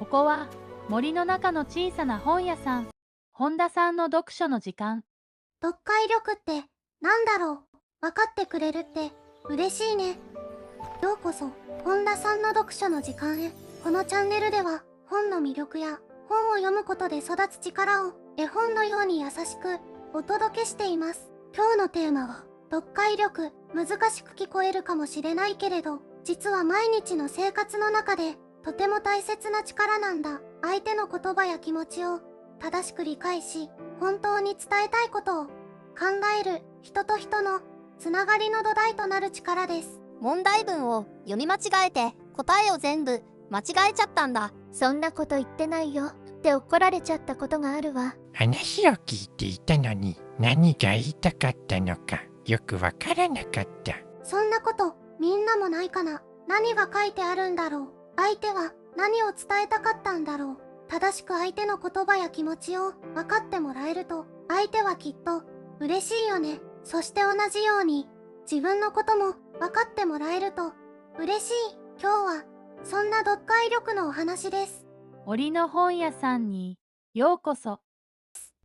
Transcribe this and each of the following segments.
ここは森の中の小さな本屋さん。本田さんの読書の時間。読解力ってなんだろう。分かってくれるって嬉しいね。ようこそ本田さんの読書の時間へ。このチャンネルでは本の魅力や本を読むことで育つ力を絵本のように優しくお届けしています。今日のテーマは読解力。難しく聞こえるかもしれないけれど、実は毎日の生活の中でとても大切な力なんだ。相手の言葉や気持ちを正しく理解し、本当に伝えたいことを考える、人と人のつながりの土台となる力です。問題文を読み間違えて答えを全部間違えちゃったんだ。そんなこと言ってないよって怒られちゃったことがあるわ。話を聞いていたのに何が言いたかったのかよくわからなかった。そんなことみんなもないかな。何が書いてあるんだろう。相手は何を伝えたかったんだろう。正しく相手の言葉や気持ちを分かってもらえると、相手はきっと嬉しいよね。そして同じように自分のことも分かってもらえると嬉しい。今日はそんな読解力のお話です。森の本屋さんにようこそ。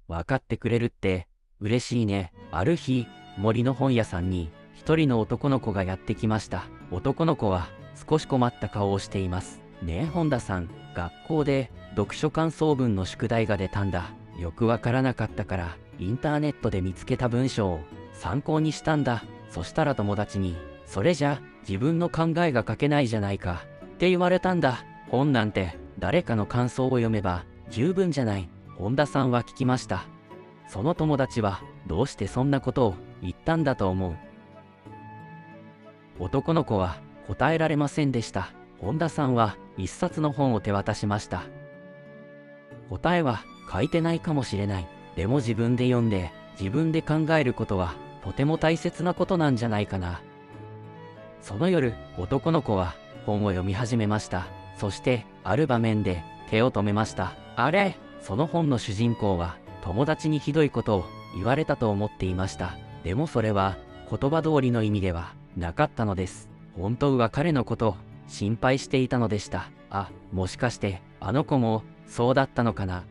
分かってくれるって嬉しいね。ある日、森の本屋さんに一人の男の子がやってきました。男の子は少し困った顔をしています。ねえ本田さん、学校で読書感想文の宿題が出たんだ。よくわからなかったからインターネットで見つけた文章を参考にしたんだ。そしたら友達に、それじゃ自分の考えが書けないじゃないかって言われたんだ。本なんて誰かの感想を読めば十分じゃない。本田さんは聞きました。その友達はどうしてそんなことを言ったんだと思う？男の子は答えられませんでした。本田さんは一冊の本を手渡しました。答えは書いてないかもしれない。でも自分で読んで自分で考えることはとても大切なことなんじゃないかな。その夜、男の子は本を読み始めました。そしてある場面で手を止めました。あれ、その本の主人公は友達にひどいことを言われたと思っていました。でもそれは言葉通りの意味ではなかったのです。本当は彼のことを心配していたのでした。あ、もしかしてあの子もそうだったのかな。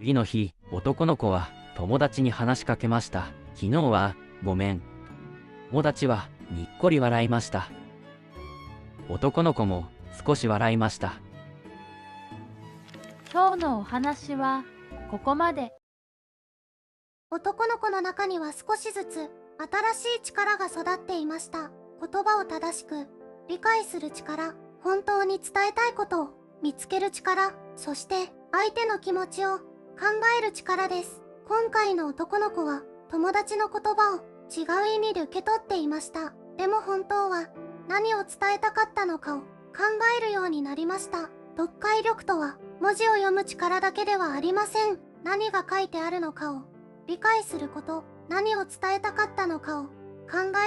次の日、男の子は友達に話しかけました。昨日はごめん。友達はにっこり笑いました。男の子も少し笑いました。今日のお話はここまで。男の子の中には少しずつ新しい力が育っていました。言葉を正しく理解する力、本当に伝えたいことを見つける力、そして相手の気持ちを考える力です。今回の男の子は友達の言葉を違う意味で受け取っていました。でも本当は何を伝えたかったのかを考えるようになりました。読解力とは文字を読む力だけではありません。何が書いてあるのかを理解すること、何を伝えたかったのかを考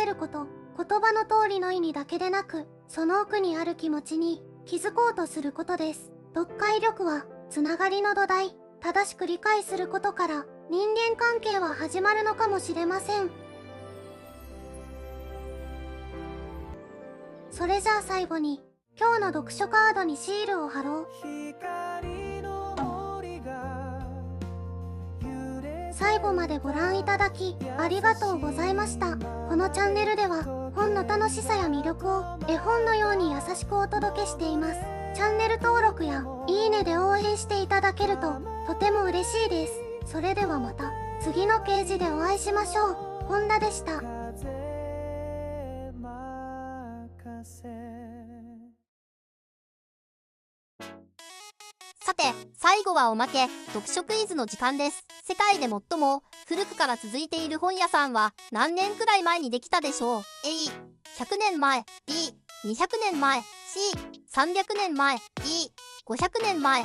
えること、言葉の通りの意味だけでなく、その奥にある気持ちに気づこうとすることです。読解力はつながりの土台。正しく理解することから人間関係は始まるのかもしれません。それじゃあ最後に今日の読書カードにシールを貼ろう。最後までご覧いただきありがとうございました。このチャンネルでは本の楽しさや魅力を絵本のように優しくお届けしています。チャンネル登録やいいねで応援していただけるととても嬉しいです。それではまた次のページでお会いしましょう。本田でした。さて、最後はおまけ、読書クイズの時間です。世界で最も古くから続いている本屋さんは何年くらい前にできたでしょう？ A、100 年前、B、200年前、C、300年前、D、500年前。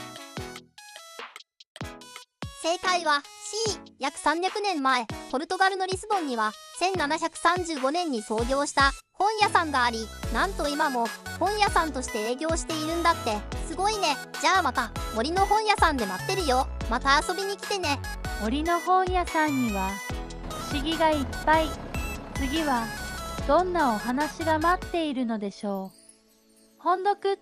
正解は C、約300年前。ポルトガルのリスボンには1735年に創業した本屋さんがあり、なんと今も本屋さんとして営業しているんだって。すごいね。じゃあまた森の本屋さんで待ってるよ。また遊びに来てね。森の本屋さんには不思議がいっぱい。次はどんなお話が待っているのでしょう。本読